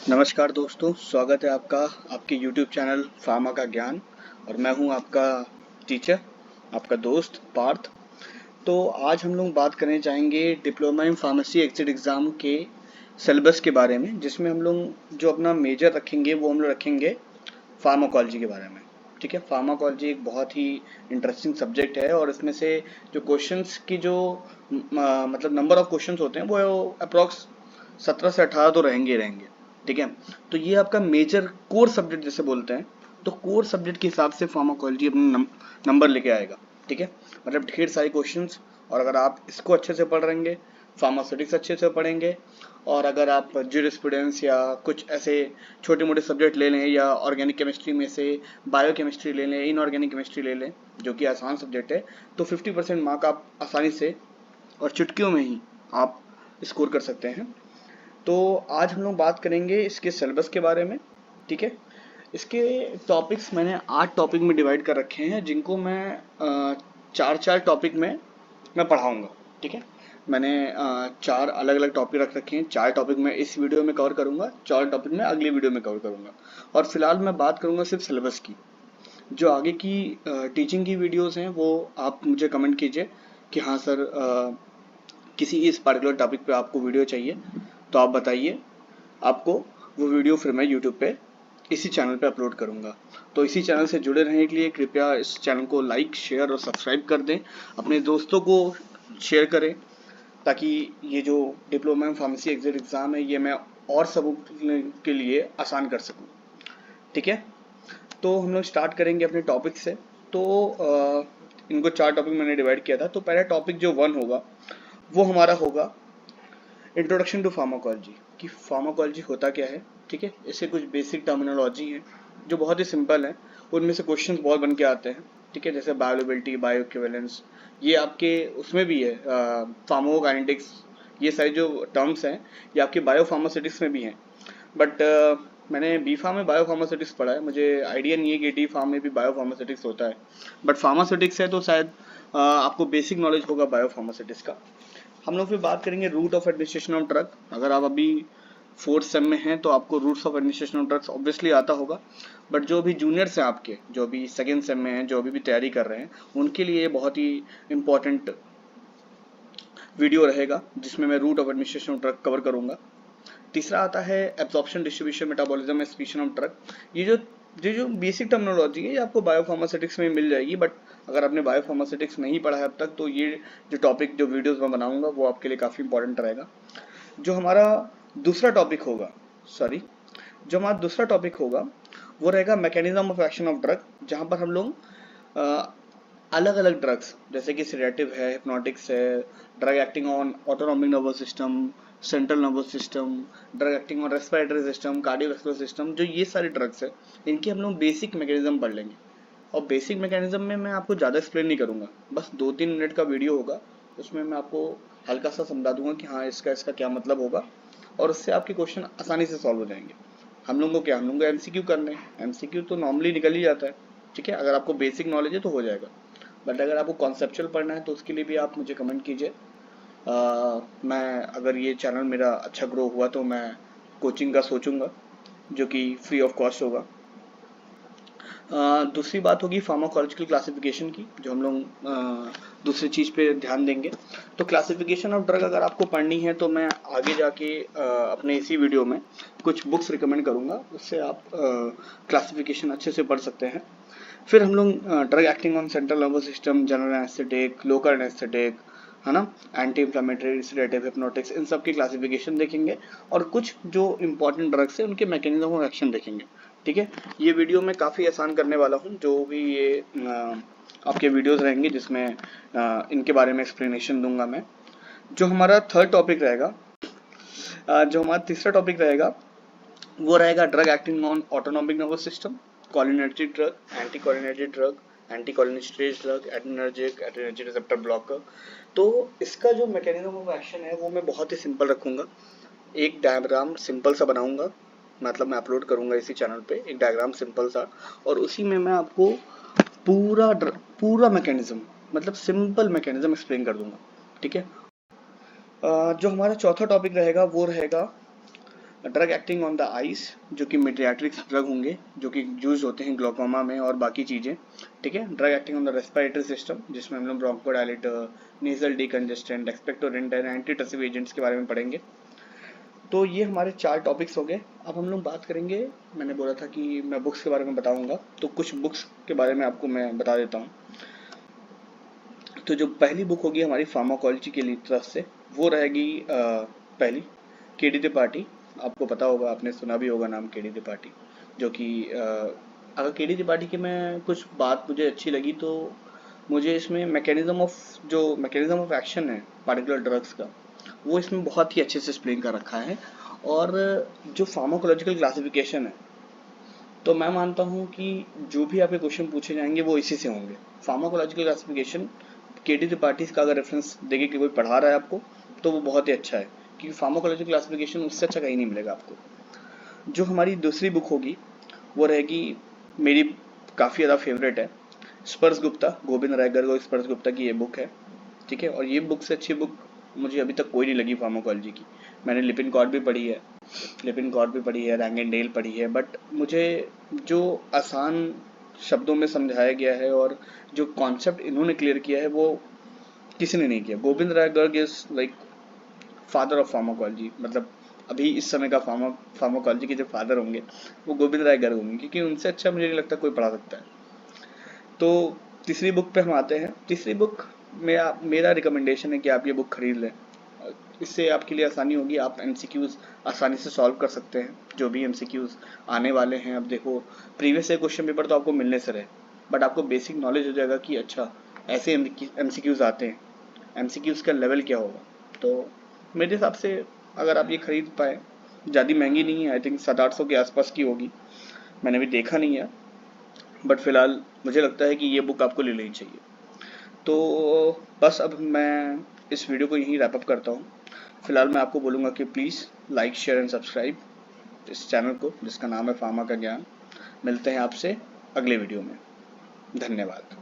नमस्कार दोस्तों, स्वागत है आपका आपके YouTube चैनल फार्मा का ज्ञान। और मैं हूं आपका टीचर, आपका दोस्त पार्थ। तो आज हम लोग बात करने चाहेंगे diploma in pharmacy exit exam के सिलेबस के बारे में, जिसमें हम लोग जो अपना मेजर रखेंगे वो हम लोग रखेंगे फार्माकोलॉजी के बारे में। ठीक है, फार्माकोलॉजी एक बहुत ही इंटरेस्टिंग सब्जेक्ट है और इसमें से जो क्वेश्चंस की जो मतलब नंबर ऑफ क्वेश्चंस होते हैं वो अप्रॉक्स 17 से 18 तो रहेंगे ही रहेंगे। ठीक है, तो ये आपका मेजर कोर सब्जेक्ट जैसे बोलते हैं, तो कोर सब्जेक्ट के हिसाब से फार्माकोलॉजी अपने नंबर लेके आएगा। ठीक है, मतलब ढेर सारे क्वेश्चंस, और अगर आप इसको अच्छे से पढ़ रहेंगे, फार्मास्यूटिक्स अच्छे से पढ़ेंगे, और अगर आप ज्यूरिस्प्रूडेंस या कुछ ऐसे छोटे मोटे सब्जेक्ट ले लें या ऑर्गेनिक केमिस्ट्री में से बायो केमिस्ट्री ले लें, इनऑर्गेनिक केमिस्ट्री ले लें जो कि आसान सब्जेक्ट है, तो 50% मार्क आप आसानी से और चुटकियों में ही आप स्कोर कर सकते हैं। तो आज हम लोग बात करेंगे इसके सिलेबस के बारे में। ठीक है, इसके टॉपिक्स मैंने 8 टॉपिक में डिवाइड कर रखे हैं, जिनको मैं चार चार टॉपिक में मैं पढ़ाऊंगा। ठीक है, मैंने 4 अलग अलग टॉपिक रख रखे हैं। 4 टॉपिक मैं इस वीडियो में कवर करूंगा, 4 टॉपिक मैं अगली वीडियो में कवर करूंगा। और फिलहाल मैं बात करूंगा सिर्फ सिलेबस की। जो आगे की टीचिंग की वीडियोस हैं वो आप मुझे कमेंट कीजिए कि हाँ सर, किसी इस पर्टिकुलर टॉपिक पे आपको वीडियो चाहिए तो आप बताइए, आपको वो वीडियो फिर मैं यूट्यूब पे इसी चैनल पे अपलोड करूंगा। तो इसी चैनल से जुड़े रहने के लिए कृपया इस चैनल को लाइक, शेयर और सब्सक्राइब कर दें, अपने दोस्तों को शेयर करें, ताकि ये जो diploma in pharmacy exit exam है ये मैं और सबों के लिए आसान कर सकूं। ठीक है, तो हम लोग स्टार्ट करेंगे अपने टॉपिक से। तो इनको 4 टॉपिक मैंने डिवाइड किया था। तो पहला टॉपिक जो 1 होगा वो हमारा होगा इंट्रोडक्शन टू फार्माकोलॉजी, कि फार्माकोलॉजी होता क्या है। ठीक है, इससे कुछ बेसिक टर्मिनोलॉजी है जो बहुत ही सिंपल है, उनमें से क्वेश्चंस बहुत बन के आते हैं। ठीक है, जैसे बायोअवेलेबिलिटी, बायोइक्विवेलेंस, ये आपके उसमें भी है, फार्माकोकाइनेटिक्स, ये सारी जो टर्म्स हैं ये आपके बायोफार्मास्यूटिक्स में भी हैं। बट मैंने बी फार्म में बायोफार्मास्यूटिक्स पढ़ा है, मुझे आइडिया नहीं है कि डी फार्म में भी बायोफार्मास्यूटिक्स होता है। बट फार्मास्यूटिक्स है तो शायद आपको बेसिक नॉलेज होगा बायोफार्मास्यूटिक्स का। हम लोग फिर बात करेंगे route of administration of drug. अगर आप अभी 4th सेम में हैं तो आपको routes of administration of drugs obviously आता होगा। बट जो भी जूनियर्स हैं आपके, जो भी 2nd सेम में हैं, जो अभी भी तैयारी कर रहे हैं, उनके लिए ये बहुत ही इंपॉर्टेंट वीडियो रहेगा जिसमें मैं route of administration of drug cover करूंगा। तीसरा आता है absorption, distribution, metabolism, excretion of drug. ये जो बेसिक टर्मिनोलॉजी है ये आपको बायोफार्मास्यूटिक्स में मिल जाएगी। बट अगर आपने बायोफार्मास्यूटिक्स नहीं पढ़ा है अब तक तो ये जो टॉपिक, जो वीडियोस मैं बनाऊंगा वो आपके लिए काफ़ी इंपॉर्टेंट रहेगा। जो हमारा दूसरा टॉपिक होगा सॉरी जो हमारा दूसरा टॉपिक होगा वो रहेगा mechanism of action of drug, जहाँ पर हम लोग अलग अलग ड्रग्स जैसे कि सेडेटिव है, हिप्नोटिक्स है, drug acting on autonomic nervous system, central nervous system, drug acting on respiratory system, cardiovascular system, जो ये सारे ड्रग्स है इनकी हम लोग बेसिक मैकेनिज्म पढ़ लेंगे। और बेसिक मैकेनिज्म में मैं आपको ज़्यादा एक्सप्लेन नहीं करूँगा, बस 2-3 मिनट का वीडियो होगा, उसमें मैं आपको हल्का सा समझा दूंगा कि हाँ इसका इसका क्या मतलब होगा, और उससे आपके क्वेश्चन आसानी से सॉल्व हो जाएंगे। हम लोगों को क्या, हम लोगों को एमसीक्यू करने हैं, एमसीक्यू तो नॉर्मली निकल ही जाता है। ठीक है, अगर आपको बेसिक नॉलेज है तो हो जाएगा। बट अगर आपको कॉन्सेप्चुअल पढ़ना है तो उसके लिए भी आप मुझे कमेंट कीजिए। मैं अगर ये चैनल मेरा अच्छा ग्रो हुआ तो मैं कोचिंग का सोचूंगा जो कि फ्री ऑफ कॉस्ट होगा। दूसरी बात होगी फार्माकोलॉजिकल क्लासिफिकेशन की, जो हम लोग दूसरी चीज़ पे ध्यान देंगे। तो क्लासिफिकेशन ऑफ ड्रग अगर आपको पढ़नी है तो मैं आगे जाके अपने इसी वीडियो में कुछ बुक्स रिकमेंड करूँगा, उससे आप क्लासिफिकेशन अच्छे से पढ़ सकते हैं। फिर हम लोग drug acting on central nervous system, general anaesthetic, local anaesthetic, है ना, एंटी इंफ्लेमेटरी, सेडेटिव, हिप्नोटिक्स, इन सब की क्लासिफिकेशन देखेंगे, और कुछ जो इंपॉर्टेंट ड्रग्स है उनके मैकेनिज्म ऑफ एक्शन देखेंगे। ठीक है, ये वीडियो मैं काफ़ी आसान करने वाला हूँ, जो भी ये आपके वीडियोस रहेंगे जिसमें इनके बारे में एक्सप्लेनेशन दूंगा मैं। जो हमारा थर्ड टॉपिक रहेगा, जो हमारा तीसरा टॉपिक रहेगा वो रहेगा drug acting on autonomic nervous system, cholinergic drug, anti cholinergic drug, anti cholinesterase drug, adrenergic, adrenergic receptor blocker. तो इसका जो मैकेनिज्म ऑफ एक्शन है वो मैं बहुत ही सिंपल रखूंगा, एक डायग्राम सिंपल सा बनाऊंगा, मतलब मैं अपलोड करूंगा इसी चैनल पे एक डायग्राम सिंपल सा, और उसी में मैं आपको पूरा मैकेनिज्म, मतलब सिंपल मैकेनिज्म एक्सप्लेन कर दूंगा। ठीक है, जो हमारा चौथा टॉपिक रहेगा वो रहेगा drug acting on the ice, जो कि मीडियाट्रिक्स ड्रग होंगे जो कि यूज होते हैं ग्लोकोमा में और बाकी चीज़ें, ठीक है। Drug acting on the respiratory system, जिसमें हम लोग bronchodilator, nasal decongestant, expectorant and antitussive agents के बारे में पढ़ेंगे। तो ये हमारे 4 टॉपिक्स हो गए। अब हम लोग बात करेंगे, मैंने बोला था कि मैं बुक्स के बारे में बताऊंगा, तो कुछ बुक्स के बारे में आपको मैं बता देता हूँ। तो जो पहली बुक होगी हमारी फार्माकोलॉजी के लिए तरफ से, वो रहेगी पहली केडी त्रिपाठी। आपको पता होगा, आपने सुना भी होगा नाम केडी त्रिपाठी, जो कि अगर केडी त्रिपाठी की मैं कुछ बात मुझे अच्छी लगी तो मुझे इसमें मैकेनिज्म ऑफ एक्शन है पार्टिकुलर ड्रग्स का, वो इसमें बहुत ही अच्छे से एक्सप्लेन कर रखा है। और जो फार्माकोलॉजिकल क्लासिफिकेशन है, तो मैं मानता हूँ कि जो भी आपके क्वेश्चन पूछे जाएंगे वो इसी से होंगे। फार्माकोलॉजिकल क्लासिफिकेशन केडी त्रिपाठी का अगर रेफरेंस देके कि कोई पढ़ा रहा है आपको, तो वो बहुत ही अच्छा है, क्योंकि फार्माकोलॉजिकल क्लासिफिकेशन उससे अच्छा कहीं नहीं मिलेगा आपको। जो हमारी दूसरी बुक होगी वो रहेगी, मेरी काफ़ी ज़्यादा फेवरेट है, स्पर्श गुप्ता, गोविंद राय गर्ग और स्पर्श गुप्ता की ये बुक है, ठीक है। और ये बुक से अच्छी बुक मुझे अभी तक कोई नहीं लगी फार्माकोलॉजी की। मैंने लिपिनकॉर्ड भी पढ़ी है, रैंगेंडेल पढ़ी है, बट मुझे जो आसान शब्दों में समझाया गया है और जो कॉन्सेप्ट इन्होंने क्लियर किया है वो किसी ने नहीं किया। Govind Rai Garg is like father of pharmacology, मतलब अभी इस समय का फार्माकोलॉजी के जो फादर होंगे वो गोविंद राय गर्ग होंगे, क्योंकि उनसे अच्छा मुझे नहीं लगता कोई पढ़ा सकता है। तो तीसरी बुक पे हम आते हैं। तीसरी बुक में मेरा रिकमेंडेशन है कि आप ये बुक खरीद लें, इससे आपके लिए आसानी होगी, आप एमसीक्यूज आसानी से सॉल्व कर सकते हैं, जो भी एमसीक्यूज आने वाले हैं। अब देखो, प्रीवियस ईयर क्वेश्चन पेपर तो आपको मिलने से रहे, बट आपको बेसिक नॉलेज हो जाएगा कि अच्छा ऐसे एमसीक्यूज आते हैं, एमसीक्यूज का लेवल क्या होगा। तो मेरे हिसाब से अगर आप ये खरीद पाए, ज़्यादा महंगी नहीं है, आई थिंक 700-800 के आसपास की होगी, मैंने भी देखा नहीं है, बट फिलहाल मुझे लगता है कि ये बुक आपको ले लेनी चाहिए। तो बस अब मैं इस वीडियो को यहीं रैप अप करता हूँ। फिलहाल मैं आपको बोलूँगा कि please like, share and subscribe इस चैनल को, जिसका नाम है फार्मा का ज्ञान। मिलते हैं आपसे अगले वीडियो में। धन्यवाद।